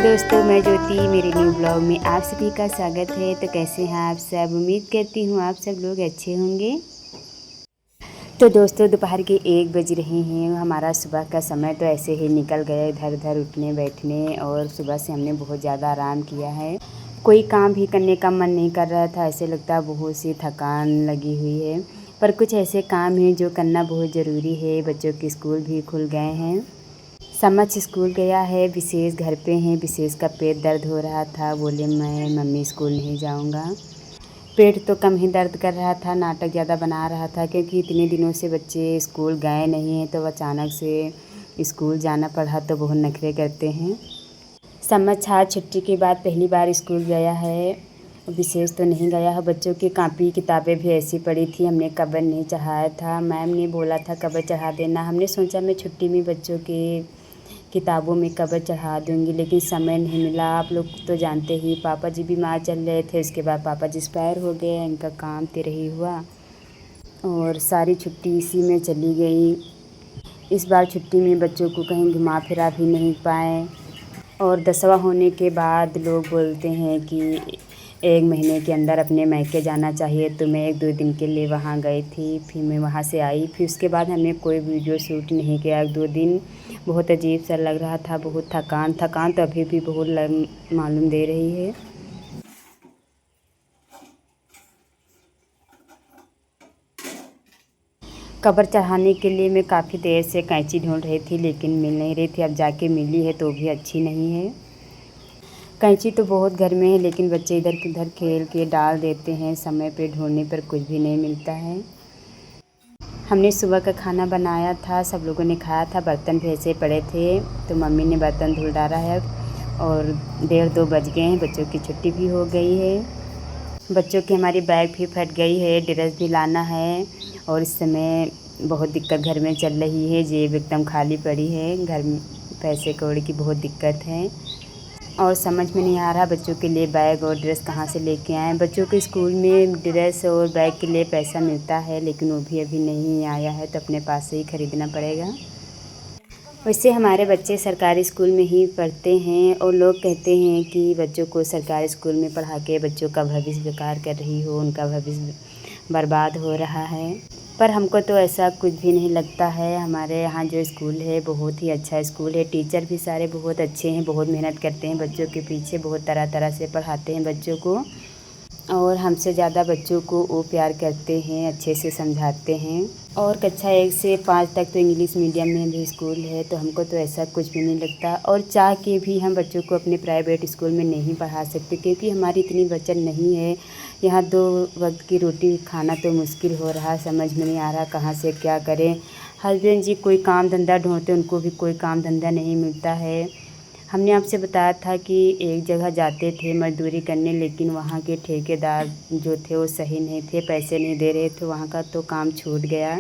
दोस्तों, मैं ज्योति मेरे न्यू ब्लॉग में आप सभी का स्वागत है। तो कैसे हैं आप सब? उम्मीद करती हूँ आप सब लोग अच्छे होंगे। तो दोस्तों, दोपहर के 1 बज रहे हैं। हमारा सुबह का समय तो ऐसे ही निकल गया, इधर उधर उठने बैठने, और सुबह से हमने बहुत ज़्यादा आराम किया है। कोई काम भी करने का मन नहीं कर रहा था, ऐसे लगता है बहुत सी थकान लगी हुई है। पर कुछ ऐसे काम हैं जो करना बहुत ज़रूरी है। बच्चों के स्कूल भी खुल गए हैं। समझ स्कूल गया है, विशेष घर पे हैं। विशेष का पेट दर्द हो रहा था, बोले मैं मम्मी स्कूल नहीं जाऊंगा। पेट तो कम ही दर्द कर रहा था, नाटक ज़्यादा बना रहा था, क्योंकि इतने दिनों से बच्चे स्कूल गए नहीं हैं, तो अचानक से स्कूल जाना पड़ा तो बहुत नखरे करते हैं। समझ आज छुट्टी के बाद पहली बार स्कूल गया है। विशेष तो नहीं गया है। बच्चों की कापी किताबें भी ऐसी पड़ी थी, हमने कवर नहीं चढ़ाया था। मैम ने बोला था कवर चढ़ा देना। हमने सोचा मैं छुट्टी में बच्चों के किताबों में कवर चढ़ा दूँगी, लेकिन समय नहीं मिला। आप लोग तो जानते ही, पापा जी बीमार चल रहे थे। उसके बाद पापा जी एक्सपायर हो गए, इनका काम तिरही हुआ और सारी छुट्टी इसी में चली गई। इस बार छुट्टी में बच्चों को कहीं घुमा फिरा भी नहीं पाए। और 10वां होने के बाद लोग बोलते हैं कि 1 महीने के अंदर अपने मायके जाना चाहिए। तो मैं 1-2 दिन के लिए वहाँ गई थी, फिर मैं वहाँ से आई। फिर उसके बाद हमने कोई वीडियो शूट नहीं किया। 1-2 दिन बहुत अजीब सा लग रहा था, बहुत थकान तो अभी भी बहुत मालूम दे रही है। कवर चढ़ाने के लिए मैं काफ़ी देर से कैंची ढूंढ रही थी, लेकिन मिल नहीं रही थी। अब जाके मिली है तो भी अच्छी नहीं है। कैंची तो बहुत घर में है, लेकिन बच्चे इधर उधर खेल के डाल देते हैं। समय पे ढूंढने पर कुछ भी नहीं मिलता है। हमने सुबह का खाना बनाया था, सब लोगों ने खाया था। बर्तन भी ऐसे पड़े थे, तो मम्मी ने बर्तन धुल डाला है। और 1:30-2 बज गए हैं, बच्चों की छुट्टी भी हो गई है। बच्चों की हमारी बैग भी फट गई है, ड्रेस भी लाना है। और इस समय बहुत दिक्कत घर में चल रही है, जेब एकदम खाली पड़ी है। घर में पैसे कौड़ी की बहुत दिक्कत है और समझ में नहीं आ रहा बच्चों के लिए बैग और ड्रेस कहाँ से लेके आएँ। बच्चों के स्कूल में ड्रेस और बैग के लिए पैसा मिलता है, लेकिन वो भी अभी नहीं आया है, तो अपने पास से ही ख़रीदना पड़ेगा। वैसे हमारे बच्चे सरकारी स्कूल में ही पढ़ते हैं, और लोग कहते हैं कि बच्चों को सरकारी स्कूल में पढ़ा के बच्चों का भविष्य बेकार कर रही हो, उनका भविष्य बर्बाद हो रहा है। पर हमको तो ऐसा कुछ भी नहीं लगता है। हमारे यहाँ जो स्कूल है बहुत ही अच्छा स्कूल है। टीचर भी सारे बहुत अच्छे हैं, बहुत मेहनत करते हैं बच्चों के पीछे, बहुत तरह तरह से पढ़ाते हैं बच्चों को। और हमसे ज़्यादा बच्चों को वो प्यार करते हैं, अच्छे से समझाते हैं। और कक्षा 1 से 5 तक तो इंग्लिश मीडियम में भी स्कूल है, तो हमको तो ऐसा कुछ भी नहीं लगता। और चाह के भी हम बच्चों को अपने प्राइवेट स्कूल में नहीं पढ़ा सकते, क्योंकि हमारी इतनी बचत नहीं है। यहाँ 2 वक्त की रोटी खाना तो मुश्किल हो रहा है। समझ में नहीं आ रहा कहाँ से क्या करें। हस्बैंड जी कोई काम धंधा ढूंढते, उनको भी कोई काम धंधा नहीं मिलता है। हमने आपसे बताया था कि एक जगह जाते थे मज़दूरी करने, लेकिन वहाँ के ठेकेदार जो थे वो सही नहीं थे, पैसे नहीं दे रहे थे। वहाँ का तो काम छूट गया।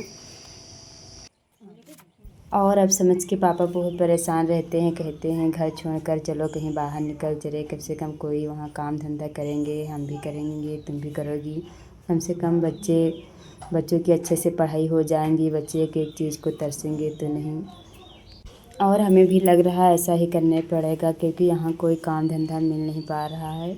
और अब समझ के पापा बहुत परेशान रहते हैं, कहते हैं घर छोड़कर चलो कहीं बाहर निकल चले, कम से कम कोई वहाँ काम धंधा करेंगे, हम भी करेंगे, तुम भी करोगी। कम से कम बच्चों की अच्छे से पढ़ाई हो जाएंगी, बच्चे एक एक चीज़ को तरसेंगे तो नहीं। और हमें भी लग रहा है ऐसा ही करने पड़ेगा, क्योंकि यहाँ कोई काम धंधा मिल नहीं पा रहा है।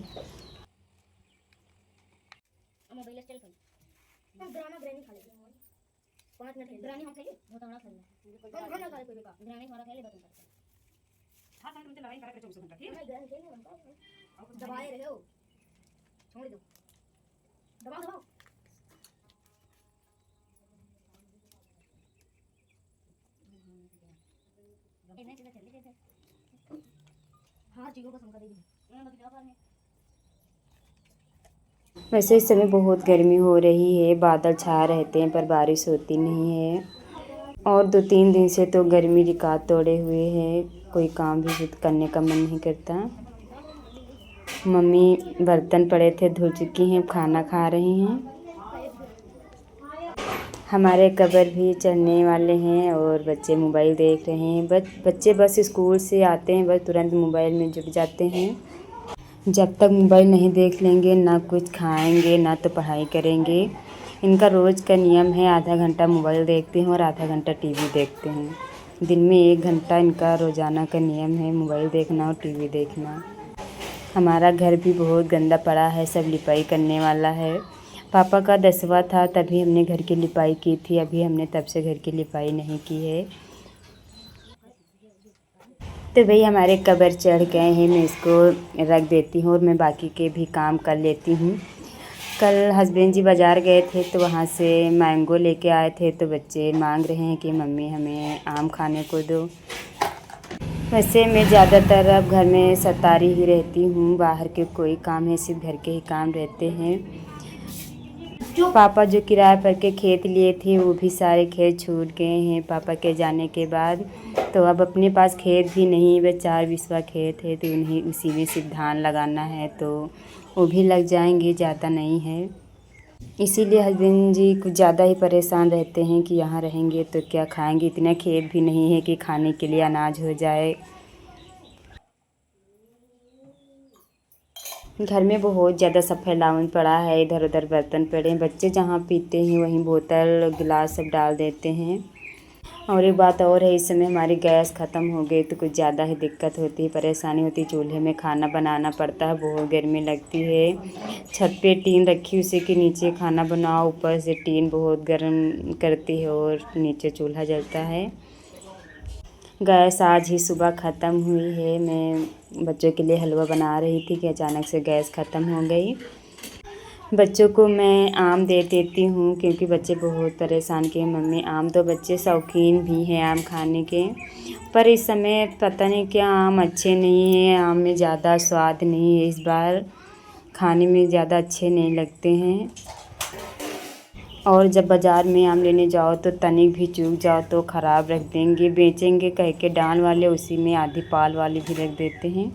वैसे इस समय बहुत गर्मी हो रही है, बादल छा रहते हैं पर बारिश होती नहीं है। और 2-3 दिन से तो गर्मी रिकॉर्ड तोड़े हुए है, कोई काम भी करने का मन नहीं करता। मम्मी बर्तन पड़े थे धुल चुकी हैं, खाना खा रही हैं। हमारे कबर भी चढ़ने वाले हैं और बच्चे मोबाइल देख रहे हैं। बच्चे बस स्कूल से आते हैं, बस तुरंत मोबाइल में जुट जाते हैं। जब तक मोबाइल नहीं देख लेंगे ना कुछ खाएंगे ना तो पढ़ाई करेंगे। इनका रोज़ का नियम है, आधा घंटा मोबाइल देखते हैं और आधा घंटा टीवी देखते हैं। दिन में 1 घंटा इनका रोज़ाना का नियम है मोबाइल देखना और टीवी देखना। हमारा घर भी बहुत गंदा पड़ा है, सब लिपाई करने वाला है। पापा का 10वां था तभी हमने घर की लिपाई की थी, अभी हमने तब से घर की लिपाई नहीं की है। तो भाई हमारे कबर चढ़ गए हैं, मैं इसको रख देती हूँ और मैं बाकी के भी काम कर लेती हूँ। कल हस्बैंड जी बाज़ार गए थे तो वहाँ से मैंगो लेके आए थे, तो बच्चे मांग रहे हैं कि मम्मी हमें आम खाने को दो। वैसे मैं ज़्यादातर अब घर में सतारी ही रहती हूँ, बाहर के कोई काम है, सिर्फ घर के ही काम रहते हैं। पापा जो किराए पर के खेत लिए थे वो भी सारे खेत छूट गए हैं पापा के जाने के बाद। तो अब अपने पास खेत भी नहीं, बस 4 बिस्वा खेत है, तो उन्हीं उसी में सिर्फ धान लगाना है, तो वो भी लग जाएंगे, ज़्यादा नहीं है। इसीलिए हस्बैंड जी कुछ ज़्यादा ही परेशान रहते हैं कि यहाँ रहेंगे तो क्या खाएंगे, इतना खेत भी नहीं है कि खाने के लिए अनाज हो जाए। घर में बहुत ज़्यादा सब फैलावन पड़ा है, इधर उधर बर्तन पड़े हैं, बच्चे जहाँ पीते हैं वहीं बोतल गिलास सब डाल देते हैं। और एक बात और है, इस समय हमारी गैस ख़त्म हो गई तो कुछ ज़्यादा ही दिक्कत होती है, परेशानी होती है। चूल्हे में खाना बनाना पड़ता है, बहुत गर्मी लगती है। छत पे टीन रखी, उसी के नीचे खाना बनाओ, ऊपर से टीन बहुत गर्म करती है और नीचे चूल्हा जलता है। गैस आज ही सुबह ख़त्म हुई है, मैं बच्चों के लिए हलवा बना रही थी कि अचानक से गैस ख़त्म हो गई। बच्चों को मैं आम दे देती हूँ क्योंकि बच्चे बहुत परेशान किए मम्मी आम, तो बच्चे शौकीन भी हैं आम खाने के, पर इस समय पता नहीं क्या आम अच्छे नहीं हैं, आम में ज़्यादा स्वाद नहीं है, इस बार खाने में ज़्यादा अच्छे नहीं लगते हैं। और जब बाज़ार में आम लेने जाओ तो तनिक भी चूक जाओ तो ख़राब रख देंगे, बेचेंगे कह के डाल वाले, उसी में आधी पाल वाली भी रख देते हैं।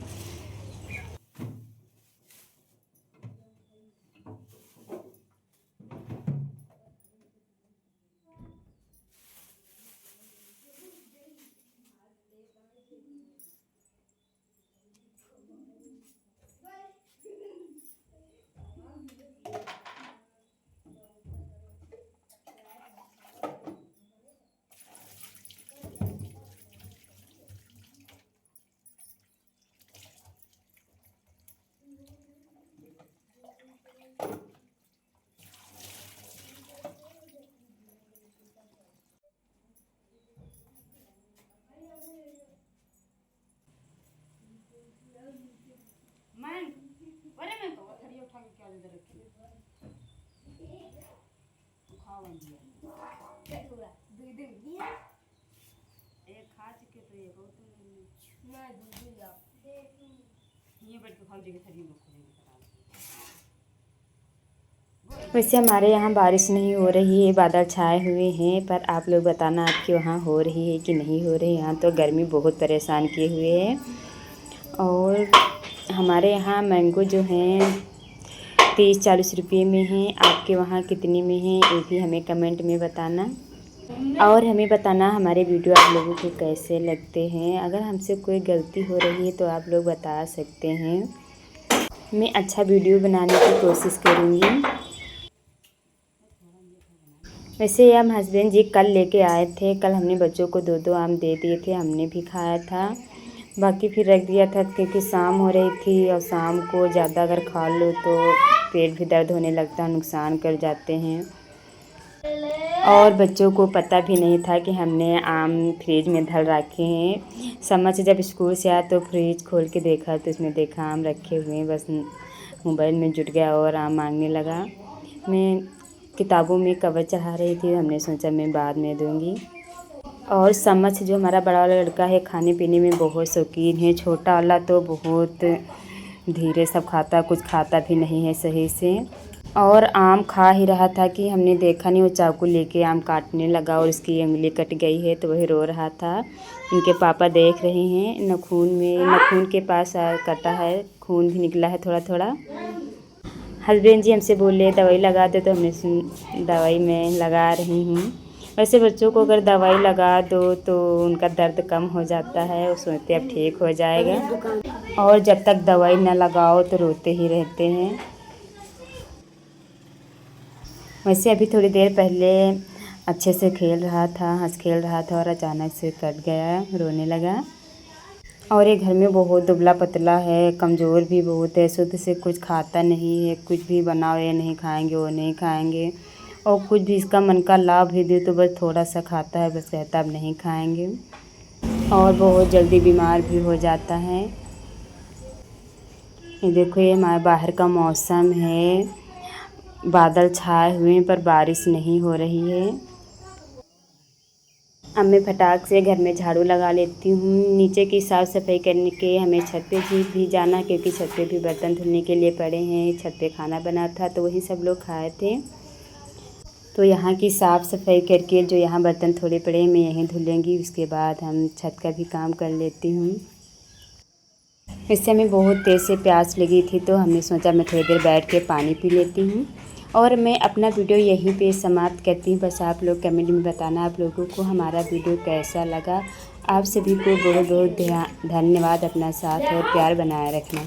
वैसे हमारे यहाँ बारिश नहीं हो रही है, बादल छाए हुए हैं, पर आप लोग बताना आपके वहाँ हो रही है कि नहीं हो रही। यहाँ तो गर्मी बहुत परेशान किए हुए है। और हमारे यहाँ मैंगो जो हैं 30-40 रुपये में हैं, आपके वहाँ कितने में हैं ये भी हमें कमेंट में बताना। और हमें बताना हमारे वीडियो आप लोगों को कैसे लगते हैं, अगर हमसे कोई गलती हो रही है तो आप लोग बता सकते हैं, मैं अच्छा वीडियो बनाने की कोशिश करूँगी। वैसे हम हस्बैंड जी कल लेके आए थे, कल हमने बच्चों को 2-2 आम दे दिए थे, हमने भी खाया था, बाकी फिर रख दिया था क्योंकि शाम हो रही थी और शाम को ज़्यादा अगर खा लो तो पेट भी दर्द होने लगता है, नुकसान कर जाते हैं। और बच्चों को पता भी नहीं था कि हमने आम फ्रिज में धर रखे हैं। समझ जब स्कूल से आया तो फ्रिज खोल के देखा तो उसमें देखा आम रखे हुए हैं, बस मोबाइल में जुट गया और आम मांगने लगा। मैं किताबों में कवर चढ़ा रही थी, हमने सोचा मैं बाद में दूँगी। और समझ जो हमारा बड़ा वाला लड़का है खाने पीने में बहुत शौकीन है, छोटा वाला तो बहुत धीरे सब खाता, कुछ खाता भी नहीं है सही से। और आम खा ही रहा था कि हमने देखा नहीं, वो चाकू लेके आम काटने लगा और उसकी उंगली कट गई है तो वही रो रहा था। इनके पापा देख रहे हैं, नाखून के पास कटा है, खून भी निकला है थोड़ा थोड़ा। हस्बैंड जी हमसे बोले दवाई लगा दे, तो हमने दवाई मैं लगा रही हूँ। वैसे बच्चों को अगर दवाई लगा दो तो उनका दर्द कम हो जाता है, वो सोचते अब ठीक हो जाएगा, और जब तक दवाई न लगाओ तो रोते ही रहते हैं। वैसे अभी थोड़ी देर पहले अच्छे से खेल रहा था, हंस खेल रहा था और अचानक से कट गया, रोने लगा। और ये घर में बहुत दुबला पतला है, कमज़ोर भी बहुत है, शुद्ध से कुछ खाता नहीं है, कुछ भी बनाओ ये नहीं खाएंगे, वो नहीं खाएंगे। और कुछ भी इसका मन का लाभ भी दे तो बस थोड़ा सा खाता है, बस कहता अब नहीं खाएंगे। और बहुत जल्दी बीमार भी हो जाता है। ये देखो, ये हमारे बाहर का मौसम है, बादल छाए हुए हैं पर बारिश नहीं हो रही है। अब मैं फटाक से घर में झाड़ू लगा लेती हूँ। नीचे की साफ़ सफाई करने के हमें छत पे भी जाना, क्योंकि छत पे भी बर्तन धुलने के लिए पड़े हैं। छत पे खाना बना था तो वही सब लोग खाए थे। तो यहाँ की साफ़ सफाई करके जो यहाँ बर्तन थोड़े पड़े हैं मैं यहीं धुलेंगी, उसके बाद हम छत का भी काम कर लेती हूँ। इससे हमें बहुत तेज़ से प्यास लगी थी तो हमने सोचा मैं थोड़ी देर बैठ के पानी पी लेती हूँ। और मैं अपना वीडियो यहीं पे समाप्त करती हूँ। बस आप लोग कमेंट में बताना आप लोगों को हमारा वीडियो कैसा लगा। आप सभी को बहुत बहुत धन्यवाद अपना साथ और प्यार बनाए रखना।